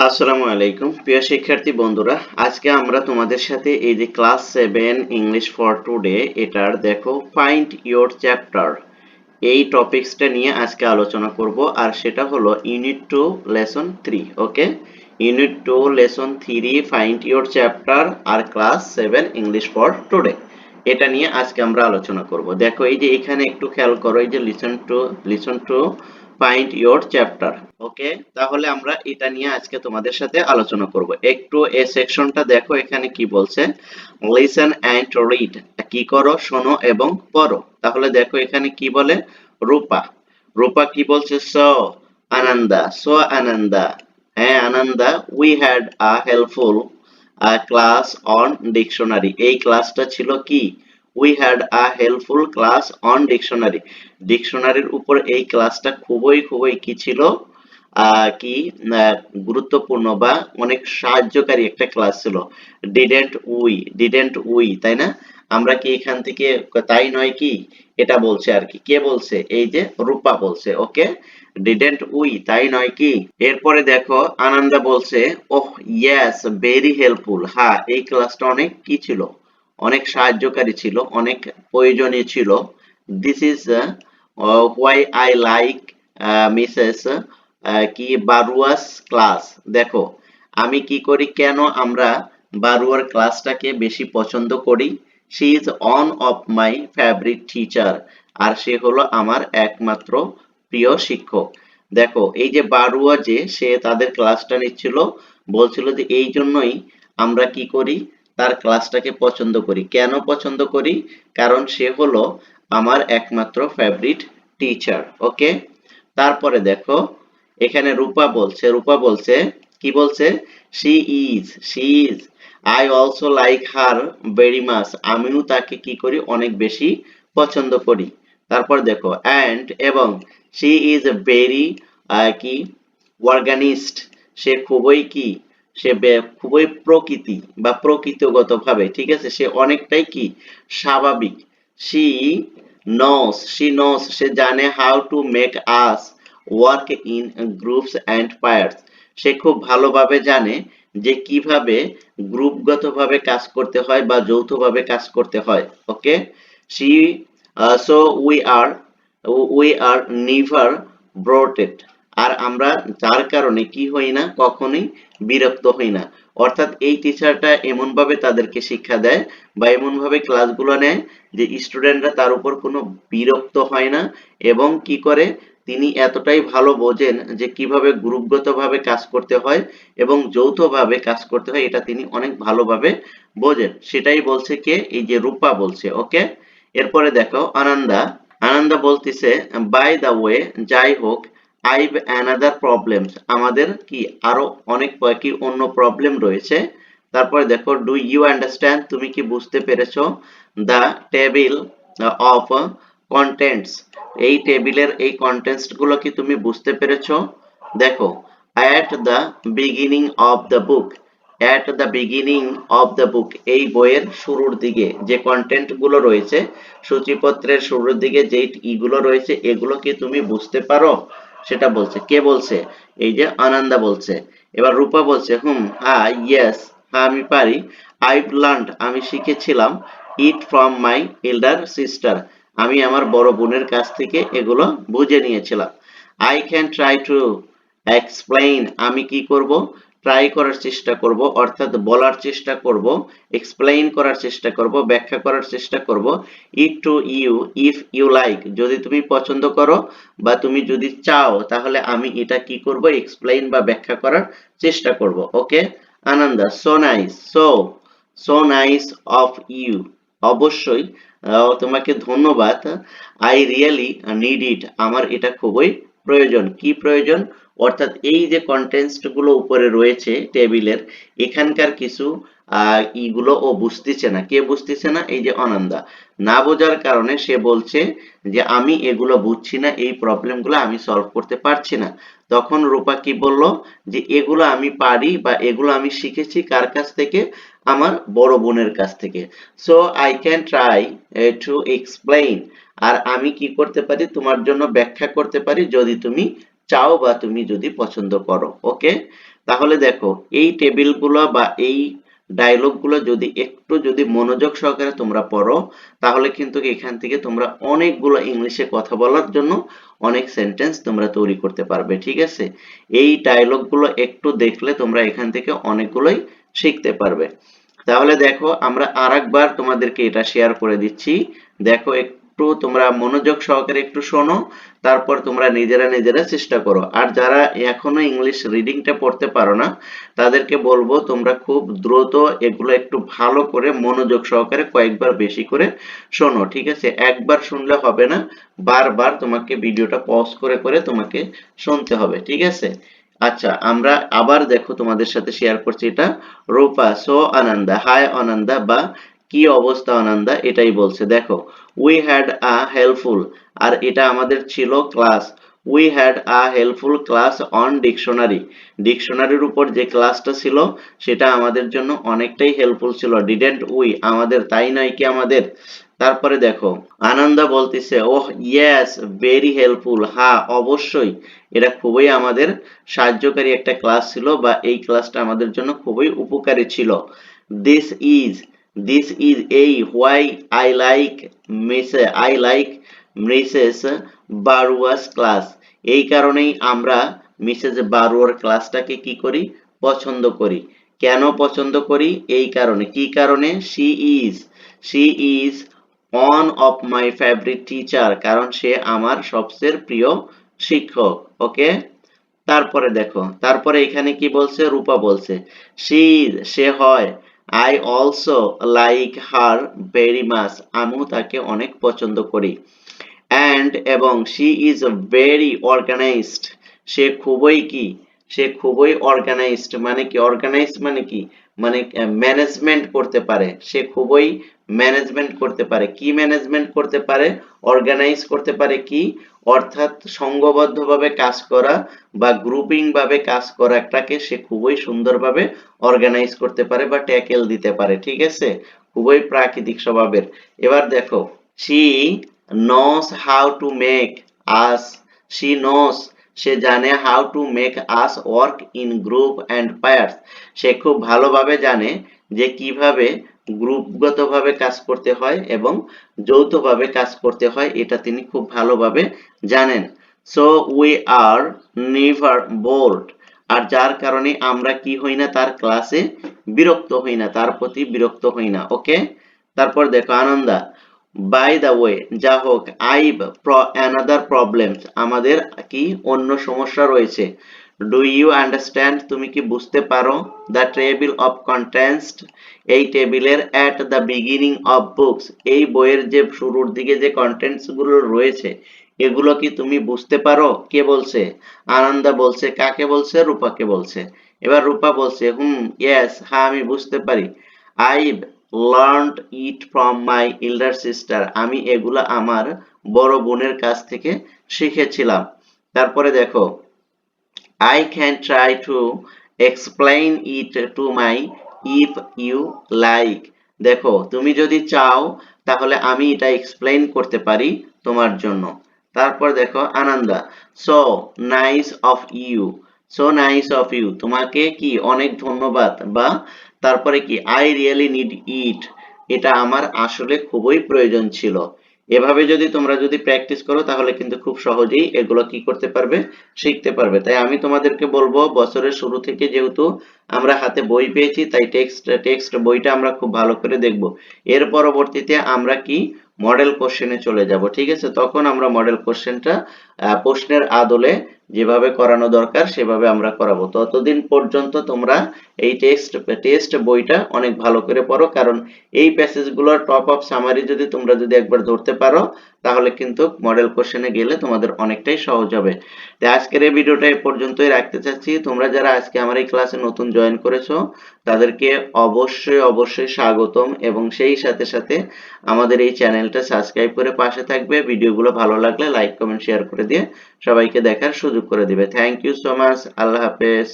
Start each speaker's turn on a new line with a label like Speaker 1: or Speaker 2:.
Speaker 1: আসসালামু আলাইকুম প্রিয় শিক্ষার্থী বন্ধুরা, আজকে আমরা তোমাদের সাথে এই যে ক্লাস 7 ইংলিশ ফর টুডে এটার দেখো ফাইন্ড ইওর চ্যাপ্টার এই টপিকসটা নিয়ে আজকে আলোচনা করব। আর সেটা হলো unit 2 lesson 3। Okay, unit 2 lesson 3 find your chapter আর ক্লাস 7 ইংলিশ ফর টুডে এটা নিয়ে আজকে আমরা আলোচনা করব। দেখো এই যে এখানে একটু খেয়াল করো, এই যে listen to find your chapter. Okay, তাহলে আমরা এটা নিয়ে আজকে তোমাদের সাথে আলোচনা করব। একটু এই সেকশনটা দেখো, এখানে কি বলছে, লিসেন এন্ড রিড, কি করো, শোনো এবং পড়ো। তাহলে দেখো এখানে কি বলে, রূপা রূপা কি বলছে, সো আনন্দা, হ্যাঁ Ananda, we had a helpful class on dictionary. এই ক্লাসটা ছিল কি, we had a helpful class on dictionary. ডিকশনারির উপর এই ক্লাসটা খুবই খুবই কি ছিল, কি আহ, গুরুত্বপূর্ণ বা অনেক সাহায্যকারী একটা ক্লাস ছিল। ডিডেন্ট উই, তাই না? আমরা কি এখান থেকে তাই নয় কি, এটা বলছে আর কি। কে বলছে, এই যে রূপা বলছে। ওকে, ডিডেন্ট উই, তাই নয় কি। এরপরে দেখো আনন্দা বলছে, ওহ ইয়েস ভেরি হেল্পফুল, হ্যাঁ এই ক্লাসটা অনেক কি ছিল, অনেক সাহায্যকারী ছিল, অনেক প্রয়োজনীয় ছিল। This is why I like Mrs কি বারুয়াস ক্লাস। দেখো আমি কি করি, কেন আমরা বারুয়ার ক্লাসটাকে বেশি পছন্দ করি। She is one of my favourite teacher, আর সে হলো আমার একমাত্র প্রিয় শিক্ষক। দেখো এই যে বারুয়া, যে সে তাদের ক্লাসটা নিচ্ছিল, বলছিল যে এই জন্যই আমরা কি করি, তার ক্লাসটাকে পছন্দ করি। কেন পছন্দ করি, কারণ সে হলো আমার একমাত্র ফেভারিট টিচার। ওকে, তারপরে দেখো এখানে রূপা বলছে কি বলছে, she is I also like her very much, আমিও তাকে কি করি, অনেক বেশি পছন্দ করি। তারপর দেখো অ্যান্ড এবং, শি ইজ ভেরি কি অর্গানিস্ট, সে খুবই কি, খুবই প্রকৃতি বা প্রকৃতিগত ভাবে, ঠিক আছে, সে অনেকটাই কি স্বাভাবিক। শি শি নোস, সে জানে how to make us work in groups and pairs, সে খুব ভালোভাবে জানে যে কিভাবে গ্রুপগতভাবে কাজ করতে হয় বা যৌথভাবে কাজ করতে হয়। Okay, she so we are never bored, আর আমরা যার কারণে কি হই না, কখনোই বিরক্ত হই না। অর্থাৎ এই টিচারটা এমন ভাবে তাদেরকে শিক্ষা দেয় বা এমন ভাবে ক্লাসগুলো নেয় যে স্টুডেন্টরা তার উপর কোনো বিরক্ত হয় না। এবং কি করে, তিনি এতটাই ভালো বোঝেন যে কিভাবে গ্রুপগতভাবে কাজ করতে হয় এবং যৌথভাবে কাজ করতে হয়, এটা তিনি অনেক ভালোভাবে বোঝেন। সেটাই বলছে কে, এই যে রূপা বলছে। ওকে, এরপরে দেখো আনন্দা বলতেছে, বাই দা ওয়ে, যাই হোক, আইভ অ্যানাদার প্রবলেমস, আমাদের কি আরো অনেক কয়েকটি অন্য প্রবলেম রয়েছে। তারপরে দেখো ডু ইউ আন্ডারস্ট্যান্ড, তুমি কি বুঝতে পেরেছো, দ্য টেবিল অফ কন্টেন্টস, এই টেবিলের এই কন্টেন্টস গুলো কি তুমি বুঝতে পেরেছো। দেখো at the beginning of the book, এই বইয়ের শুরুর দিকে যে কন্টেন্ট গুলো রয়েছে, সূচিপত্রের শুরুর দিকে যে ইগুলো রয়েছে, এগুলো কি তুমি বুঝতে পারো, সেটা বলছে। কে বলছে, এই যে আনন্দা বলছে। এবার রূপা বলছে, হ্যাঁ ইয়েস, হ্যাঁ আমি পারি। আইভ লার্নড, আমি শিখেছিলাম। It from my elder sister, আমি আমার বড় বোনের কাছ থেকে এগুলো বুঝে নিয়েছিলাম। I can try to explain, আমি কি করব, ট্রাই করার চেষ্টা করব, অর্থাৎ বলার চেষ্টা করব, এক্সপ্লেইন করার চেষ্টা করব, ব্যাখ্যা করার চেষ্টা করব। It to you if you like, যদি তুমি পছন্দ করো বা তুমি যদি চাও, তাহলে আমি এটা কি করব, এক্সপ্লেইন বা ব্যাখ্যা করার চেষ্টা করব। Okay, Ananda, so nice, so nice of you, অবশ্যই তোমাকে ধন্যবাদ। আই রিয়েলি নিড ইট, আমার এটা খুবই প্রয়োজন। কি প্রয়োজন, অর্থাৎ এই যে কন্টেন্টস গুলো উপরে রয়েছে টেবিলের, এখানকার কিছু ইগুলো ও বুঝতেছে না। কে বুঝতেছে না, এই যে অনন্দা। না বোঝার কারণে সে বলছে যে আমি এগুলো বুঝছি না, এই প্রবলেম গুলো আমি সলভ করতে পারছি না। তখন রূপা কি বলল, যে এগুলো আমি পারি বা এগুলো আমি শিখেছি কার কাছ থেকে, আমার বড় বোনের কাছ থেকে। So I can try to explain, আর আমি কি করতে পারি, তোমার জন্য ব্যাখ্যা করতে পারি যদি তুমি চাও বা তুমি যদি পছন্দ করো। ওকে, তাহলে দেখো এই টেবিলগুলো বা এই ডায়লগগুলো যদি মনোযোগ সহকারে তোমরা পড়ো, তাহলে কিন্তু এখান থেকে তোমরা অনেকগুলো ইংলিশে কথা বলার জন্য অনেক সেন্টেন্স তোমরা তৈরি করতে পারবে। ঠিক আছে, এই ডায়লগগুলো একটু দেখলে তোমরা এখান থেকে অনেকগুলোই শিখতে পারবে। তাহলে দেখো আমরা আরেকবার তোমাদেরকে এটা শেয়ার করে দিচ্ছি। দেখো একটু তোমরা মনোযোগ সহকারে একটু শোনো, তারপর তোমরা নিজেরা নিজেরা চেষ্টা করো। আর যারা এখনো ইংলিশ রিডিংটা পড়তে পারো না, তাদেরকে বলবো তোমরা খুব দ্রুত এগুলো একটু ভালো করে মনোযোগ সহকারে কয়েকবার বেশি করে শোনো। ঠিক আছে, একবার শুনলে হবে না, বারবার তোমাকে ভিডিওটা পজ করে করে তোমাকে শুনতে হবে। ঠিক আছে, আচ্ছা আমরা আবার দেখো তোমাদের সাথে শেয়ার করছি এটা। রূপা, সো আনন্দা, হাই আনন্দা বা কি অবস্থা আনন্দা, এটাই বলছে। দেখো উই হ্যাড আ হেল্পফুল, আর এটা আমাদের ছিল ক্লাস। We had a helpful class on dictionary, ডিকশনারির উপর যে ক্লাসটা ছিল সেটা আমাদের জন্য অনেকটাই হেল্পফুল ছিল। ডিডেন্ট উই, আমাদের তাই নয় কি আমাদের। তারপরে দেখো আনন্দা বলতেছে, ওহ ইয়েস ভেরি হেল্পফুল, হ্যাঁ অবশ্যই এটা খুবই আমাদের সাহায্যকারী একটা ক্লাস ছিল, বা এই ক্লাসটা আমাদের জন্য খুবই উপকারী ছিল। দিস ইজ, দিস ইজ এই why I like Mrs Barua's class, এই কারণেই আমরা মিসেস বারুয়ার ক্লাসটাকে কি করি, পছন্দ করি। কেন পছন্দ করি, এই কারণে। কি কারণে, she is one of my favourite teacher, কারণ সে আমার সবচেয়ে প্রিয় শিক্ষক। ওকে, তারপরে দেখো তারপরে এখানে কি বলছে, রূপা বলছে সে হয়, I also like her very much, আমিও তাকে অনেক পছন্দ করি। অ্যান্ড এবং শি ইজ ভেরি অর্গানাইজড, সে খুবই কি, সে খুবই অর্গানাইজড মানে কি, অর্গানাইজড মানে কি, মানে ম্যানেজমেন্ট করতে পারে। সে খুবই ম্যানেজমেন্ট করতে পারে। কি ম্যানেজমেন্ট করতে পারে, অর্গানাইজ করতে পারে কি, অর্থাৎ সংঘবদ্ধভাবে কাজ করা বা গ্রুপিং ভাবে কাজ করাটাকে সে খুবই সুন্দরভাবে অর্গানাইজ করতে পারে বা ট্যাকেল দিতে পারে। ঠিক আছে, খুবই প্রাকৃতিক স্বভাবের। এবার দেখো she knows how to make us, she knows, সে জানে how to make us work in group and pairs, সে খুব ভালোভাবে জানে যে কিভাবে গ্রুপগতভাবে কাজ করতে হয় এবং যৌথভাবে কাজ করতে হয়, এটা তিনি খুব ভালোভাবে জানেন। So we are never bored, আর যার কারণে আমরা কি হই না, তার ক্লাসে বিরক্ত হই না, তার প্রতি বিরক্ত হই না। ওকে, তারপর দেখো আনন্দা, বাই দা ওয়ে, যা হোক, অ্যানাদার প্রবলেমস, আমাদের কি অন্য সমস্যা রয়েছে। ডু ইউ আন্ডারস্ট্যান্ড, তুমি কি বুঝতে পারো, দ্য টেবিল অফ কন্টেন্টস, এই টেবিলের at the beginning of books, এই বইয়ের যে শুরুর দিকে যে কন্টেন্টস গুলো রয়েছে এগুলো কি তুমি বুঝতে পারো। কে বলছে, আনন্দা বলছে। কাকে বলছে, রূপাকে বলছে। এবার রূপা বলছে, ইয়েস, হ্যাঁ আমি বুঝতে পারি। I learned it from my elder sister, আমি এগুলা আমার বড় বোনের কাছ থেকে শিখেছিলাম। তারপরে দেখো I can try to explain it to my if you like, দেখো তুমি যদি চাও তাহলে আমি এটা এক্সপ্লেইন করতে পারি তোমার জন্য। তারপর দেখো Ananda, so nice of you, so nice of you, তোমাকে কি অনেক ধন্যবাদ, বা তারপরে কি আই রিয়েলি নিড ইট, এটা আমার আসলে খুবই প্রয়োজন ছিল। এভাবে যদি তোমরা প্র্যাকটিস করো তাহলে কিন্তু খুব সহজেই এগুলো কি করতে পারবে, শিখতে পারবে। তাই আমি তোমাদেরকে বলবো বছরের শুরু থেকে যেহেতু আমরা হাতে বই পেয়েছি, তাই টেক্সট বইটা আমরা খুব ভালো করে দেখব। এর পরবর্তীতে আমরা কি মডেল কোশ্চেনে চলে যাব। ঠিক আছে, তখন আমরা মডেল কোশ্চেনটা প্রশ্নের আদলে যেভাবে করানো দরকার সেভাবে আমরা করাবো। ততদিন পর্যন্ত তোমরা এই টেস্ট বইটা অনেক ভালো করে পড়ো, কারণ এই প্যাসেজগুলোর টপ আপ সামারি তোমরা একবার ধরতে পারো তাহলে কিন্তু মডেল কোশ্চেনে গেলে তোমাদের অনেকটাই সহজ হবে। তাই আজকের এই ভিডিওটা এই পর্যন্তই রাখতে চাচ্ছি। তোমরা যারা আজকে আমার এই ক্লাসে নতুন জয়েন করেছো তাদেরকে অবশ্যই স্বাগতম, এবং সেই সাথে সাথে আমাদের এই চ্যানেলটা সাবস্ক্রাইব করে পাশে থাকবে। ভিডিওগুলো ভালো লাগলে লাইক কমেন্ট শেয়ার করে দিয়ে সবাইকে দেখার সুযোগ করে দিবে। থ্যাংক ইউ সো মাচ, আল্লাহ হাফেজ।